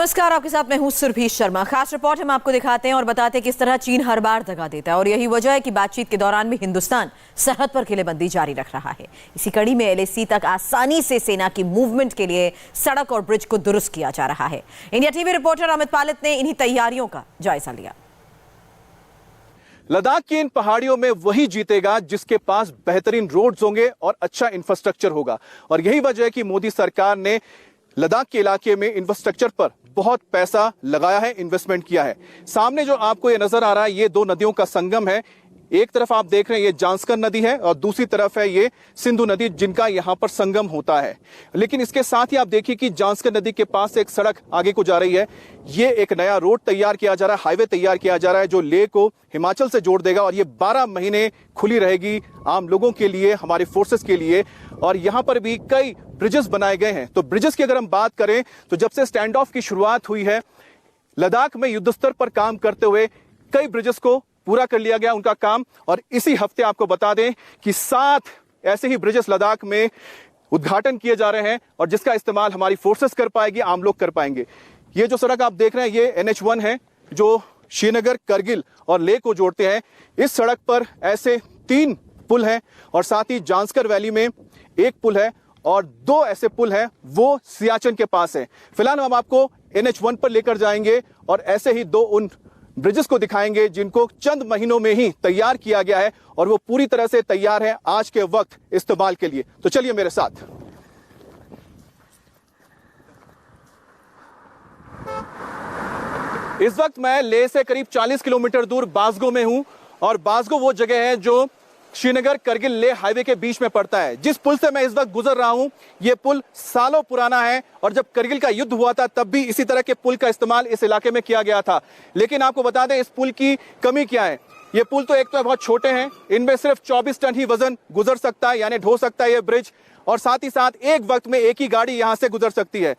नमस्कार, आपके साथ मैं हूं सुरभि शर्मा। खास रिपोर्ट हम आपको दिखाते हैं और बताते हैं किस तरह चीन हर बार दगा देता है और यही वजह है कि बातचीत के दौरान भी हिंदुस्तान सरहद पर किलेबंदी जारी रख रहा है। इसी कड़ी में LAC तक आसानी से सेना की मूवमेंट के लिए सड़क और ब्रिज को दुरुस्त किया जा रहा है। इंडिया टीवी रिपोर्टर अमित पालित ने इन्हीं तैयारियों का जायजा लिया। लद्दाख की इन पहाड़ियों में वही जीतेगा जिसके पास बेहतरीन रोड्स होंगे और अच्छा इंफ्रास्ट्रक्चर होगा, और यही वजह है कि मोदी सरकार ने लद्दाख के इलाके में इंफ्रास्ट्रक्चर पर बहुत पैसा लगाया है, इन्वेस्टमेंट किया है। सामने जो आपको ये नजर आ रहा है, ये दो नदियों का संगम है। एक तरफ आप देख रहे हैं ये जांस्कर नदी है और दूसरी तरफ है ये सिंधु नदी, जिनका यहां पर संगम होता है। लेकिन इसके साथ ही आप देखिए कि जांस्कर नदी के पास एक सड़क आगे को जा रही है। ये एक नया रोड तैयार किया जा रहा है, हाईवे तैयार किया जा रहा है जो लेह को हिमाचल से जोड़ देगा, और ये 12 महीने खुली रहेगी आम लोगों के लिए, हमारे फोर्सेस के लिए। और यहां पर भी कई ब्रिजेस बनाए गए हैं। तो ब्रिजेस की अगर हम बात करें तो जब से स्टैंड ऑफ की शुरुआत हुई है, लद्दाख में युद्ध स्तर पर काम करते हुए कई ब्रिजेस को पूरा कर लिया गया उनका काम। और इसी हफ्ते आपको बता दें कि 7 ऐसे ही ब्रिजेस लद्दाख में उद्घाटन किए जा रहे हैं, और जिसका इस्तेमाल हमारी फोर्सेस कर पाएगी, आम लोग कर पाएंगे। ये जो सड़क आप देख रहे हैं ये NH1 है जो श्रीनगर, करगिल और लेह को जोड़ते हैं। इस सड़क पर ऐसे 3 पुल हैं और साथ ही जांस्कर वैली में एक पुल है और 2 ऐसे पुल हैं वो सियाचिन के पास है। फिलहाल हम आपको NH1 पर लेकर जाएंगे और ऐसे ही 2 उन ब्रिजेस को दिखाएंगे जिनको चंद महीनों में ही तैयार किया गया है और वो पूरी तरह से तैयार है आज के वक्त इस्तेमाल के लिए। तो चलिए मेरे साथ। इस वक्त मैं लेह से करीब 40 किलोमीटर दूर बासगो में हूं, और बासगो वो जगह है जो श्रीनगर, करगिल, लेह हाईवे के बीच में पड़ता है। जिस पुल से मैं इस वक्त गुजर रहा हूं, यह पुल सालों पुराना है, और जब करगिल का युद्ध हुआ था तब भी इसी तरह के पुल का इस्तेमाल इस इलाके में किया गया था। लेकिन आपको बता दें इस पुल की कमी क्या है। ये पुल तो एक तो बहुत छोटे हैं, इनमें सिर्फ 24 टन ही वजन गुजर सकता है, यानी ढो सकता है ये ब्रिज, और साथ ही साथ एक वक्त में एक ही गाड़ी यहां से गुजर सकती है।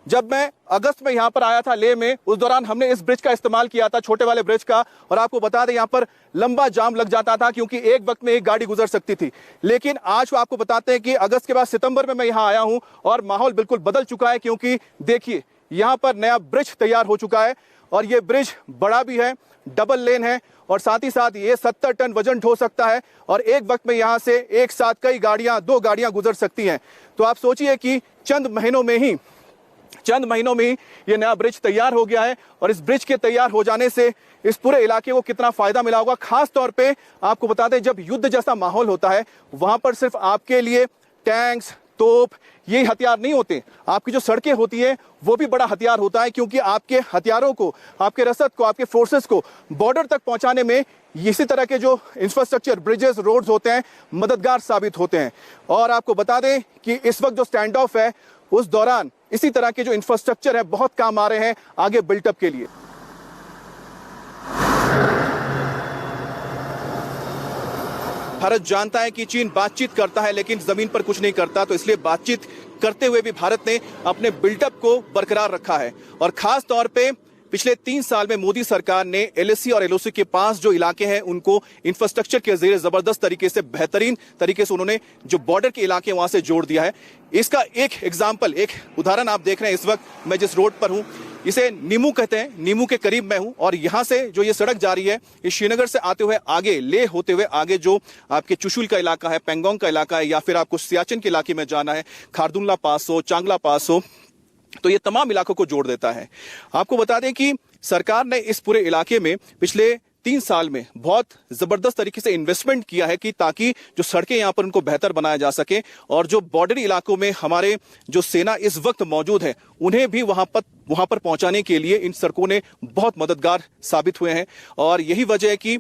जब मैं अगस्त में यहां पर आया था लेह में, उस दौरान हमने इस ब्रिज का इस्तेमाल किया था, छोटे वाले ब्रिज का, और आपको बता दें यहां पर लंबा जाम लग जाता था क्योंकि एक वक्त में एक गाड़ी गुजर सकती थी। लेकिन आज आपको बताते हैं कि अगस्त के बाद सितंबर में मैं यहां आया हूं और माहौल बिल्कुल बदल चुका है, क्योंकि देखिए यहां पर नया ब्रिज तैयार हो चुका है, और यह ब्रिज बड़ा भी है, डबल लेन है, और साथ ही साथ ये 70 टन वजन ढो सकता है, और एक वक्त में यहां से एक साथ कई गाड़ियां, 2 गाड़ियां गुजर सकती हैं। तो आप सोचिए कि चंद महीनों में ही ये नया ब्रिज तैयार हो गया है, और इस ब्रिज के तैयार हो जाने से इस पूरे इलाके को कितना फायदा मिला होगा। खास तौर पे आपको बता दें जब युद्ध जैसा माहौल होता है, वहां पर सिर्फ आपके लिए टैंक्स, तोप, ये हथियार नहीं होते, आपकी जो सड़कें होती है वो भी बड़ा हथियार होता है, क्योंकि आपके हथियारों को, आपके रसद को, आपके फोर्सेस को बॉर्डर तक पहुंचाने में इसी तरह के जो इंफ्रास्ट्रक्चर, ब्रिजेस, रोड्स होते हैं मददगार साबित होते हैं। और आपको बता दें कि इस वक्त जो स्टैंड ऑफ है उस दौरान इसी तरह के जो इंफ्रास्ट्रक्चर है बहुत काम आ रहे हैं आगे बिल्टअप के लिए। भारत जानता है कि चीन बातचीत करता है लेकिन जमीन पर कुछ नहीं करता, तो इसलिए बातचीत करते हुए भी भारत ने अपने बिल्टअप को बरकरार रखा है। और खास तौर पे पिछले 3 साल में मोदी सरकार ने LAC और LOC के पास जो इलाके हैं उनको इंफ्रास्ट्रक्चर के जरिए जबरदस्त तरीके से, बेहतरीन तरीके से उन्होंने जो बॉर्डर के इलाके वहां से जोड़ दिया है। इसका एक एग्जाम्पल, एक उदाहरण आप देख रहे हैं। इस वक्त मैं जिस रोड पर हूं इसे नीमू कहते हैं, नीमू के करीब मैं हूं, और यहां से जो ये सड़क जा रही है ये श्रीनगर से आते हुए आगे लेह होते हुए आगे जो आपके चुशुल का इलाका है, पेंगोंग का इलाका है, या फिर आपको सियाचिन के इलाके में जाना है, खारदुंगला पास हो, चांगला पास हो, तो ये तमाम इलाकों को जोड़ देता है। आपको बता दें कि सरकार ने इस पूरे इलाके में पिछले 3 साल में बहुत जबरदस्त तरीके से इन्वेस्टमेंट किया है कि ताकि जो सड़कें यहां पर उनको बेहतर बनाया जा सके, और जो बॉर्डरी इलाकों में हमारे जो सेना इस वक्त मौजूद है उन्हें भी वहां पर पहुंचाने के लिए इन सड़कों ने बहुत मददगार साबित हुए हैं। और यही वजह है कि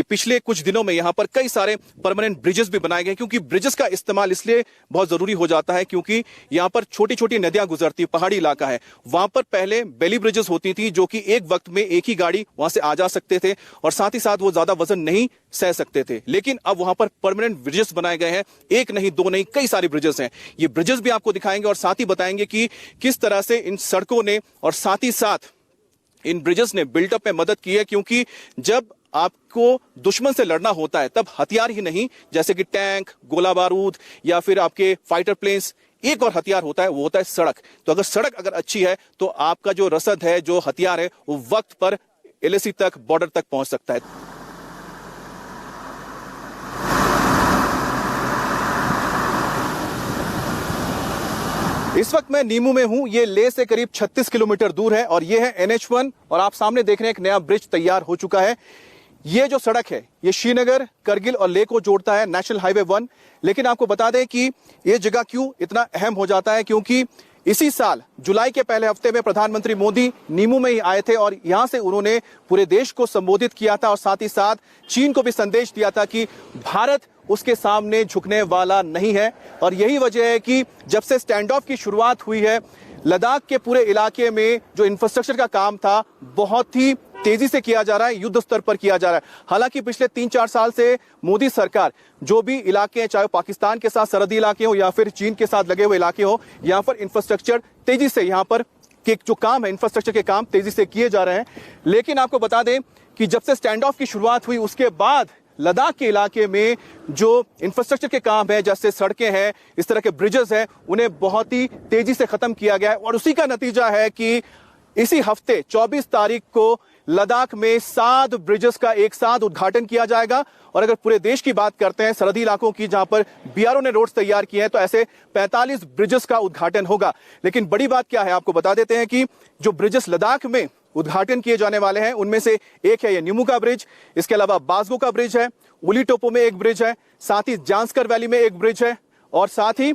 पिछले कुछ दिनों में यहां पर कई सारे परमानेंट ब्रिजेस भी बनाए गए, क्योंकि ब्रिजेस का इस्तेमाल इसलिए बहुत जरूरी हो जाता है क्योंकि यहां पर छोटी छोटी नदियां गुजरती, पहाड़ी इलाका है। वहां पर पहले बेली ब्रिजेस होती थी जो कि एक वक्त में एक ही गाड़ी वहां से आ जा सकते थे, और साथ ही साथ वो ज्यादा वजन नहीं सह सकते थे। लेकिन अब वहां पर परमानेंट ब्रिजेस बनाए गए हैं, एक नहीं, 2 नहीं, कई सारे ब्रिजेस हैं। ये ब्रिजेस भी आपको दिखाएंगे और साथ ही बताएंगे कि किस तरह से इन सड़कों ने और साथ ही साथ इन ब्रिजेस ने बिल्टअप में मदद की है। क्योंकि जब आपको दुश्मन से लड़ना होता है तब हथियार ही नहीं, जैसे कि टैंक, गोला बारूद या फिर आपके फाइटर प्लेन्स, एक और हथियार होता है, वो होता है सड़क। तो अगर सड़क अगर अच्छी है तो आपका जो रसद है, जो हथियार है, वो वक्त पर एलएसी तक, बॉर्डर तक पहुंच सकता है। इस वक्त मैं नीमू में हूं। ये लेह से करीब 36 किलोमीटर दूर है और ये है NH1 और आप सामने देख रहे हैं एक नया ब्रिज तैयार हो चुका है। ये जो सड़क है ये श्रीनगर, करगिल और लेह को जोड़ता है, नेशनल हाईवे 1। लेकिन आपको बता दें कि ये जगह क्यों इतना अहम हो जाता है, क्योंकि इसी साल जुलाई के पहले हफ्ते में प्रधानमंत्री मोदी नीमू में ही आए थे और यहां से उन्होंने पूरे देश को संबोधित किया था और साथ ही साथ चीन को भी संदेश दिया था कि भारत उसके सामने झुकने वाला नहीं है। और यही वजह है कि जब से स्टैंड ऑफ की शुरुआत हुई है, लद्दाख के पूरे इलाके में जो इंफ्रास्ट्रक्चर का काम था बहुत ही तेजी से किया जा रहा है, युद्ध स्तर पर किया जा रहा है। हालांकि पिछले 3-4 साल से मोदी सरकार जो भी इलाके हैं, चाहे पाकिस्तान के साथ सरहदी इलाके हो या फिर चीन के साथ लगे हुए इलाके हो, यहां पर इंफ्रास्ट्रक्चर तेजी से, यहां पर के जो काम है, इंफ्रास्ट्रक्चर के काम तेजी से किए जा रहे हैं। लेकिन आपको बता दें कि जब से स्टैंड ऑफ की शुरुआत हुई उसके बाद लद्दाख के इलाके में जो इंफ्रास्ट्रक्चर के काम है, जैसे सड़कें हैं, इस तरह के ब्रिजेस हैं, उन्हें बहुत ही तेजी से खत्म किया गया है। और उसी का नतीजा है कि इसी हफ्ते 24 तारीख को लद्दाख में 7 ब्रिजेस का एक साथ उद्घाटन किया जाएगा। और अगर पूरे देश की बात करते हैं, सरहदी इलाकों की, जहां पर बीआरओ ने रोड्स तैयार किए हैं, तो ऐसे 45 ब्रिजेस का उद्घाटन होगा। लेकिन बड़ी बात क्या है, आपको बता देते हैं कि जो ब्रिजेस लद्दाख में उद्घाटन किए जाने वाले हैं उनमें से एक है ये नीमू का ब्रिज, इसके अलावा बासगो का ब्रिज है, उली टोपो में एक ब्रिज है, साथ ही जांस्कर वैली में एक ब्रिज है और साथ ही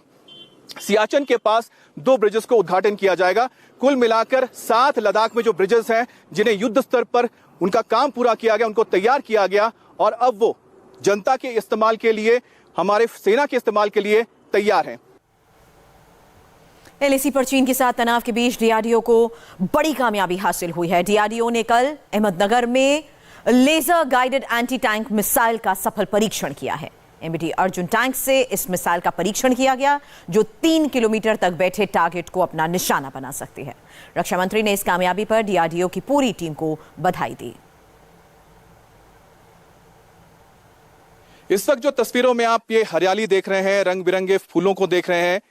सियाचिन के पास 2 ब्रिजेस को उद्घाटन किया जाएगा। कुल मिलाकर 7 लद्दाख में जो ब्रिजेस हैं जिन्हें युद्ध स्तर पर उनका काम पूरा किया गया, उनको तैयार किया गया और अब वो जनता के इस्तेमाल के लिए, हमारे सेना के इस्तेमाल के लिए तैयार हैं। एलएसी पर चीन के साथ तनाव के बीच डीआरडीओ को बड़ी कामयाबी हासिल हुई है। डीआरडीओ ने कल अहमदनगर में laser guided anti tank missile का सफल परीक्षण किया है। एमबीटी अर्जुन टैंक से इस मिसाइल का परीक्षण किया गया जो 3 किलोमीटर तक बैठे टारगेट को अपना निशाना बना सकती है। रक्षा मंत्री ने इस कामयाबी पर डीआरडीओ की पूरी टीम को बधाई दी। इस वक्त जो तस्वीरों में आप ये हरियाली देख रहे हैं, रंग बिरंगे फूलों को देख रहे हैं,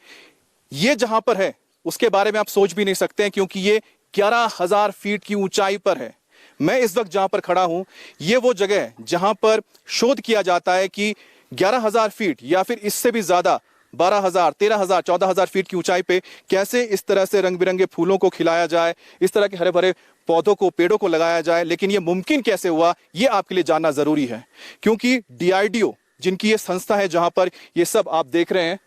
ये जहां पर है उसके बारे में आप सोच भी नहीं सकते हैं, क्योंकि ये 11,000 फीट की ऊंचाई पर है। मैं इस वक्त जहां पर खड़ा हूं, ये वो जगह है जहां पर शोध किया जाता है कि 11,000 फीट या फिर इससे भी ज्यादा 12,000, 13,000, 14,000 फीट की ऊंचाई पे कैसे इस तरह से रंग बिरंगे फूलों को खिलाया जाए, इस तरह के हरे भरे पौधों को, पेड़ों को लगाया जाए। लेकिन ये मुमकिन कैसे हुआ, ये आपके लिए जानना जरूरी है, क्योंकि डीआरडीओ जिनकी ये संस्था है जहां पर ये सब आप देख रहे हैं,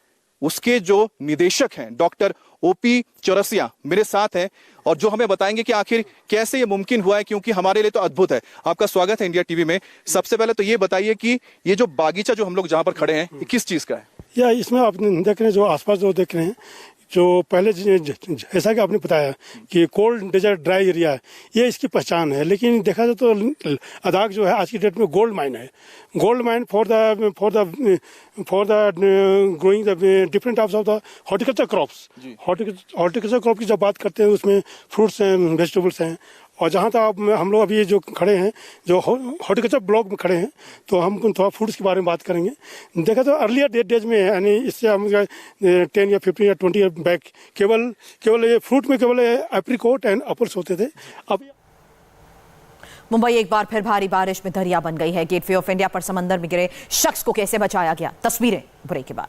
उसके जो निदेशक हैं डॉक्टर ओपी चौरसिया मेरे साथ हैं और जो हमें बताएंगे कि आखिर कैसे ये मुमकिन हुआ है, क्योंकि हमारे लिए तो अद्भुत है। आपका स्वागत है इंडिया टीवी में। सबसे पहले तो ये बताइए कि ये जो बागीचा जो हम लोग जहां पर खड़े हैं, ये किस चीज का है? या इसमें आप देख रहे हैं जो आसपास जो देख रहे हैं, जो पहले जैसा कि आपने बताया कि कोल्ड डेजर्ट ड्राई एरिया है, ये इसकी पहचान है। लेकिन देखा जाए तो लद्दाख जो है आज की डेट में गोल्ड माइन है। Gold mine for the growing the different types of the horticulture crops. Horticulture crop की जब बात करते हैं उसमें फ्रूट्स हैं, वेजिटेबल्स हैं। और जहाँ तक हम लोग अभी जो खड़े हैं, जो हॉर्टिकल्चर ब्लॉक में खड़े हैं, तो हम थोड़ा फ्रूट्स के बारे में बात करेंगे। देखा तो अर्लियर डेज में, यानी इससे हम 10 या 15 या 20 ईयर बैक केवल ये फ्रूट में केवल एप्रिकॉट एंड एप्पल्स होते थे। अब मुंबई एक बार फिर भारी बारिश में दरिया बन गई है। गेटवे ऑफ इंडिया पर समंदर में गिरे शख्स को कैसे बचाया गया, तस्वीरें ब्रेक के बाद।